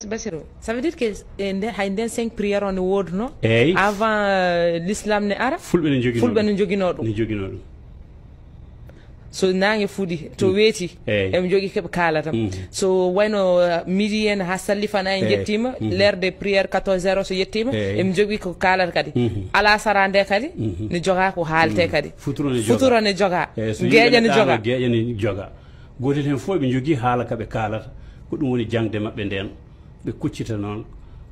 Bassirou, ça veut dire que hay nden 5 prières on wodno eyyi avant l'islam ne ara fulɓe ne jogino ɗum so nangue fuɗi to weeti eɓe jogui keɓe kaala tam so wayno midi en ha sallifana en jettima l'heure de prière 14 heures so yettima eɓe jogui ko kaalata kadi ala sara nde kadi ne joga ko haalte kadi futuro ne joga gueƴa ne joga gotel hen fof ɓe jogui haala kaɓe kaalata ko ɗum woni jangde mabɓe nden ɓe kuccita noon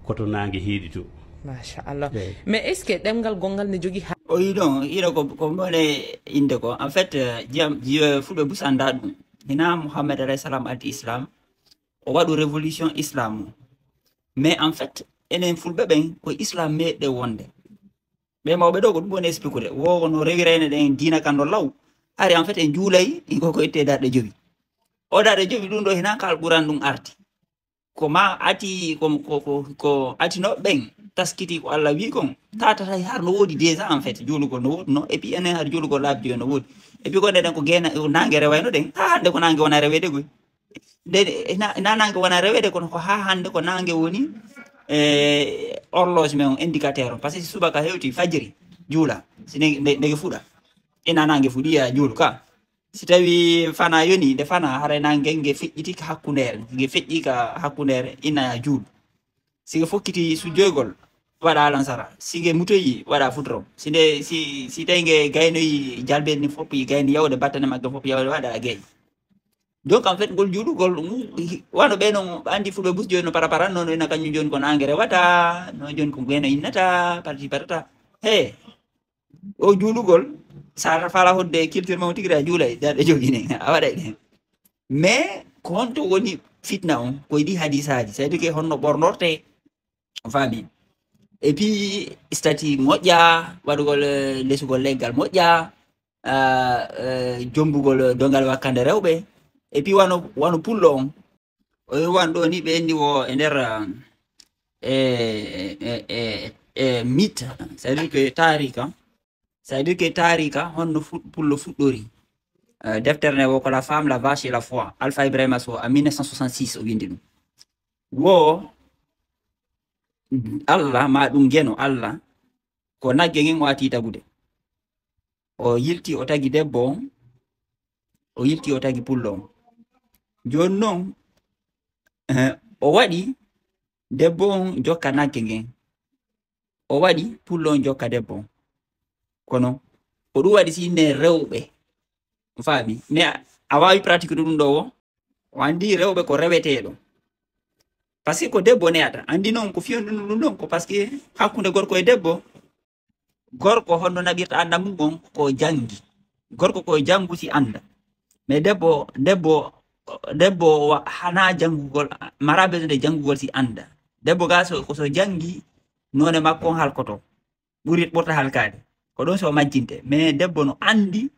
koto nangue heeɗi to machallah mais est ce que ɗemgal gongal ne jogui o yiɗon ira ko mone inde ko en fait jiyam fulɓe busanda ɗum hina mouhammad alayhi salam addi islam o waɗu révolution islam mais en fait enen fulɓe ɓen ko islam meɗɗe wonde ɓe mawɓe ɗo ko ɗum woni expliquede wo no rewirene ɗen dina kan ɗo law hari en fait en juulayi koko itte darɗe jowi o darɗe jowi ɗum ɗo hina kal ɓuran ɗum arti ko ma ati ko atino ɓen taskiti ko Allah wi kon tatata har no wodi déjà en fait julugol no wodi no et puis enen har julugol labdi no wodi et puis ko den ko gena nangue rewayno den ha hande ko nangue wona rewede goy de na nangue wona rewede kono ko ha hande ko nangue woni horloge men indicateur parce que subaka hewti fajiri juula sine ndege fuda ina nangue fudiya julu ka si tawi fana yoni de fana hare nangue nge fejjiti ka hakkundere nge fejji ka hakkundere ina juul sige fokkiti su joygol wada lansara sige mutoyi wada futro sinde si tenge gaynoyi jalbe ni foppi gayni yawde battane magga foppi yawde wada gay donc en fait gol juulugol wano be non andi fulbe bus jono parapara non ina kanyu jon ko nangere wata no jon ko gena innata parti parata he o juulugol sara fala hodde culture mo tigra juulay dade jogine awada de mais ko honto woni fitna on ko di hadisaji c'est dire que honno bornorte fami et puis stati moƴƴa waɗugol lesugol leggal moƴƴa jombugol dongal wakkande rewɓe et puis wano pullo on o wan ɗo ni ɓe andi wo e nder mythe c'est dire que tarika honno pullo fuɗɗori deftere ne wo ko la femme la vache et la foi Alpha Ibrahima Sow en 1966 o windi ɗum wo Allah ma ɗum geno Allah ko nagge ngen o ati tagude o yilti o tagi debbo on o yilti o tagi pullo on joni noon o waɗi debbo on jokka nagge ngen o waɗi pullo on jokka debbo on kono o ɗum waɗi sinne rewɓe fami mais a wawi pratique ɗum ɗo o andi rewɓe ko reweteɗo parce que ko debbo neata andi non ko fiyondu ɗum ɗon ko parce que hakkunde gorko e debbo gorko honno naɓirta anda mum on ko jangi gorko ko jangusi anda mais debbo hana jangugol mara besoin de jangugol si anda debbo ga so jangi none makko on halkoto ɓurta halkade ko ɗon so majjinte mais debbo no andi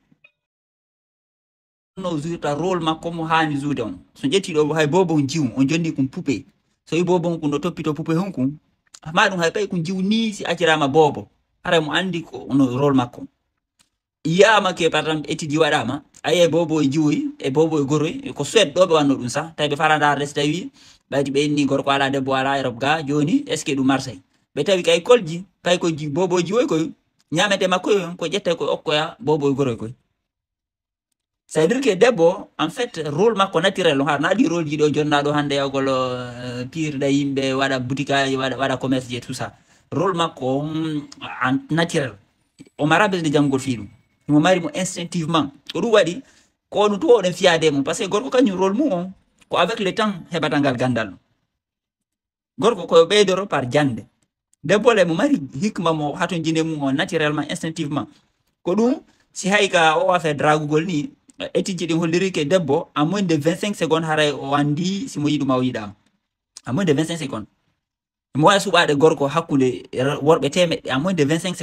no jouta rôle makko mo hani joude on so jetti ɗo hay bobo jiw on jonni kum poupée so i bobo on kundo toppito poupée honkum ma ɗum hay pay ko jiw ni si accirama bobo hara mo andi ko no rôle makko yiyama ke par exemple étude waɗama aye bobo e jiwoyi e bobo e goroy ko sued ɗo ɓe wanno ɗum sa tawi ɓe farandare so tawi ɓaydi ɓe inni gorko ala debbo ala Europe ga joni est ce que ɗum Marseille ɓe tawi kay kolji kay ko bobo jiwoy koy ñamete makko ko ƴetta ko okkoya bobo e goroy koy ça veut dire que debbo en fait rôle makko naturel har naɗi rôle ji ɗo jonnaɗo hande yawgol pirɗa yimɓe waɗa boutique aji waɗa commerce je tout ça rôle makko en naturel o mara besoin de janggol fi ɗum mo mari mo instinctivement ko ɗum waɗi ko no to oɗen fiyade mum parce que gorko kañum rôle mum on ko avec le temps heɓata ngal gandal no gorko koyo ɓeydoro par jande debbo le mo mari hikma mo hato jinde mum on naturellement instinctivement ko ɗum si hay ka o affaire dragugol ni étude ɗi holliri ke debbo à moins de 25 secondes haray o andi simo yiɗuma o yiɗama à moins de 25 secondes mo wawi suɓade gorko hakkude worɓe temeɗɗe à moins de 25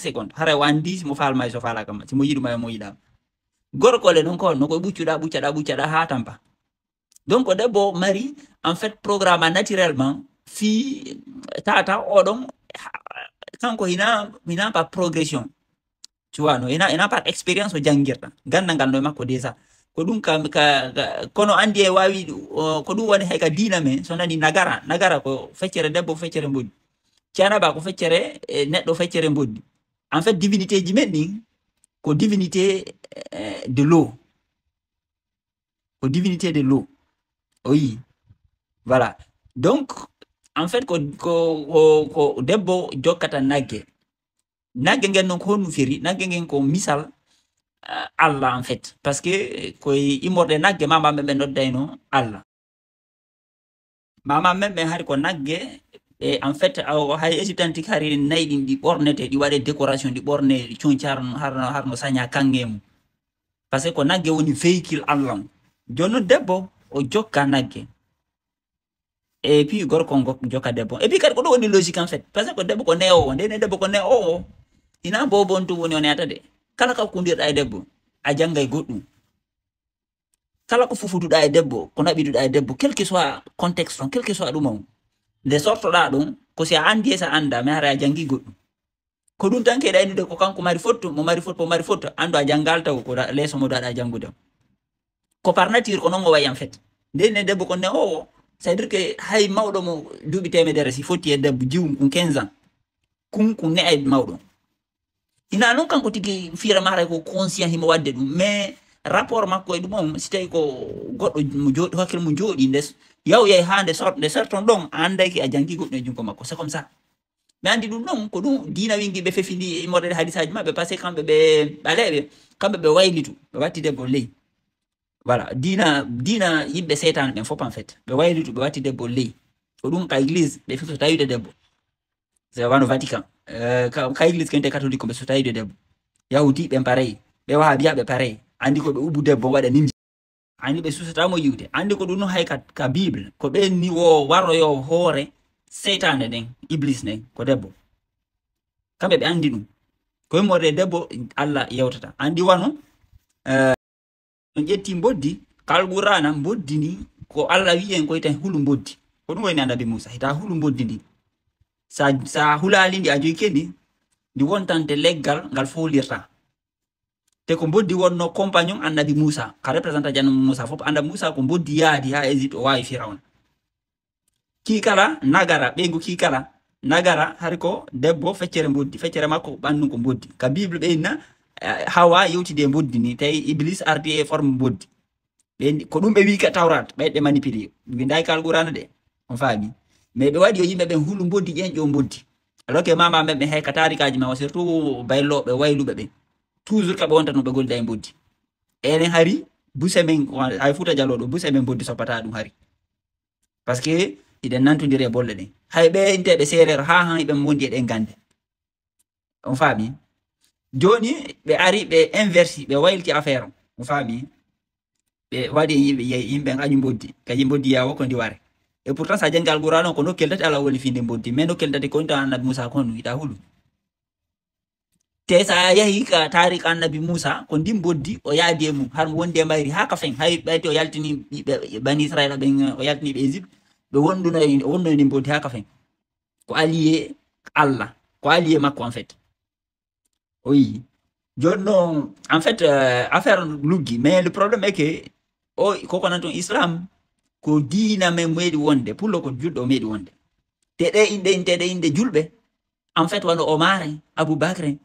secondes haray o andi simo falma so fala kam simo yiɗuma e mo yiɗama gorko le non ko no koye ɓuccuɗa ha tampa donc debbo mari en fait programme naturellement fi tata oɗon kanko hina pas progression tu vois no ina par expérience o jangirta ganda ngal no makko déjà ko ɗum kono andi e wawi ko ɗum woni hay ka dina men so nani nagara ko feccere debbo feccere mboddi Thiénaba ko feccere neɗɗo feccere mboddi en fait divinité ji men ɗin ko divinité de l'eau ko divinité de l'eau oui voilà donc en fait ko debbo jokkata nagge ngen non ko honno firi nagge ngen ko misal Allah en fait parce que koye immorde nagge mama men ɓe noddayno Allah mama men ɓe hari ko nagge e en fait hay Égypte antique hari nayi ɗin ɗi ɓornete ɗi waɗe décoration ɗi ɓorne ɗi coñcar harno saña kange mum par ce que ko nagge woni véhicule Allah joni noon debbo o jokka nagge et puis gorko jokka debbo et puis kadi ko ɗo woni logique en fait par ce que debbo ko newowo ndene debbo ko newowo ina bobo on tum woni o neyata de kala ka kundirɗa e debbo a janggay goɗɗum kala ko fufutuɗa e debbo ko naɓiduɗa e debbo quel que soit contexte on quel que soit ɗum on nde sortoɗa ɗum ko si a andi e sa anda mi hara a janggi goɗɗum ko ɗum tan keɗa andude ko kanko mari fotto mo mari fotto andu a janggal taw ko leeso mo daɗa janggude ko par nature ko noon o wayi en fait ndene debbo ko newowo c'est à dire que hay mawɗo mo duuɓi temedere si fotti e debbo jiwum ko 15 ans kun ne ay mawɗo ina noon kanko tigi firama haray ko conscient himo wadde ɗum mais rapport makko e ɗum on si tawi ko goɗɗo mo jooɗi hakkille mum jooɗi nde yawyay ha nde sorton ɗon a andayki a janggi goɗɗum e jungo makko c'est comme ça mais andi ɗum ɗon ko ɗum dina wingi ɓe fefindi immorde hadisaji maɓɓe par ce que kamɓe ɓe ɓaleɓe kamɓe ɓe waylitu ɓe watti debbo ley voilà dina yimɓe seytane ɓen fop en fait ɓe waylitu ɓe watti debbo ley ko ɗum ka église ɓe fef so tawide debbo c'est wano Vatican ka église kente catholique ɓe so tawide debbo yahudi ɓen pareil ɓe wahabiyaɓe pareil andi ko ɓe ubu debbo waɗa nimji andi ɓe susatamo yiwde andi ko ɗum no hay ka bible ko ɓen ni wo warroyo hoore seytane ɗen iblis ɗen ko debbo kamɓe ɓe andi ɗum ko immorde debbo Allah yewtata andi wano on ƴetti mboddi kalqur'ana mboddi ni ko Allah wi en koy tan hulu mboddi ko ɗum woni annabi Musa hita hulu mboddi ndi sa hulali ndi a joyi kendi ndi wontante leggal ngal folirta te ko mboddi wonno compagnon annabi Musa ka représenta janno Musa fof annabi Musa ko mboddi yaadi ha Égypte o wawi Firawna kikala nagara ɓeygu kikala nagara hari ko debbo feccere mboddi feccere makko ɓanndu ko mboddi ka bible ɓeyna Hawa yewtide e mboddi ni tawi Iblis ardi e forme mboddi ko ɗum ɓe wi ka Tawrat ɓeyɗe manipulé winday kalqur'ana de on faami mais ɓe waɗi yo yimɓe ɓen hulu mboddi ƴenƴo mboddi alors que mama men ɓe hay ka tarikaji ma surtout bayloɓe wayluɓe ɓe toujours kaɓe wonta no ɓe gollida e mboddi enen hari buse men hay Fouta Djalo ɗo buse men mboddi soppata ɗum hari par ce que iɗen nantodiri e bolle ɗen hay ɓe inteɓe séréer ha ɓe gondi e ɗen gande on faami joni ɓe ari ɓe inversi ɓe waylti affaire on faami ɓe waɗi yimɓe kañum mboddi kañum mboddi yawo ko ndi ware et pourtant sa jangi alqur'an ko nokkel tati ala woni finde mboddi mais nokkel tati ko inta annabi Musa ko ita hulu te sa yahi ka tarik annabi Musa ko ndi mboddi o yaadi e mum har mo wondi e mayri ha ka fen hay ɓayti o yaltini bani Israël ɓen o yaltini ɓe Égypte ɓe wonno ni mboddi ha ka fen ko allié Allah ko allié makko en fait oui joni non en fait affaire luggi mais le problème est que koko nan ton islam ko diina men meeɗi wonde pullo ko julɗo meeɗi wonde te ɗe inde inteɗe inde julɓe en fait wano Omar Aboubacre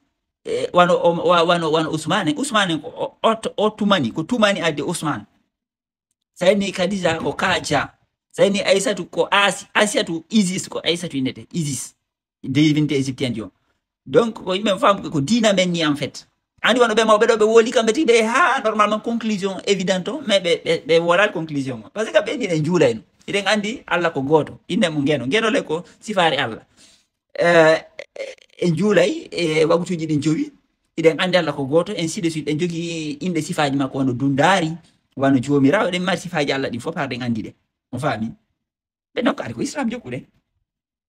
wano Ousmane ko o tumani ko tumani adde Ousmane sayni Khadija ko Kaja sayni Aissatu ko Asiatu Isis ko Aissatu innete Isis divinité égyptienne jo donc ko yimɓe fam ko diina men ni en fait andi wano ɓe mawɓe ɗo ɓe woli kamɓe tigi ɓe ha normalement conclusion évidente o mais ɓe wolal conclusion o par ce que ɓe ɗiɗen juulayno iɗen andi Allah ko goto inde mo ngenole ko sifare Allah en juulay e wagutuji ɗin jowi iɗen andi Allah ko goto ainsi de suite ɗen jogui inde sifaji makko wano dundari wano jomirawo ɗen mari sifaji Allah ɗin fof har ɗen andi ɗe on faami ɓe donc ari ko islam jokkuɗe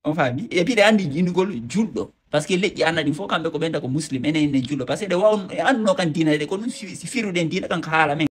on faami et puis ɗe andi jinugol julɗo parce que leƴƴi anna ɗin fof kamɓe ko ɓenda ko muslim enen julɗo par ce que ɗe wawno anduno kan diina ɗe ko ɗum si firuɗen diina kan ko haala men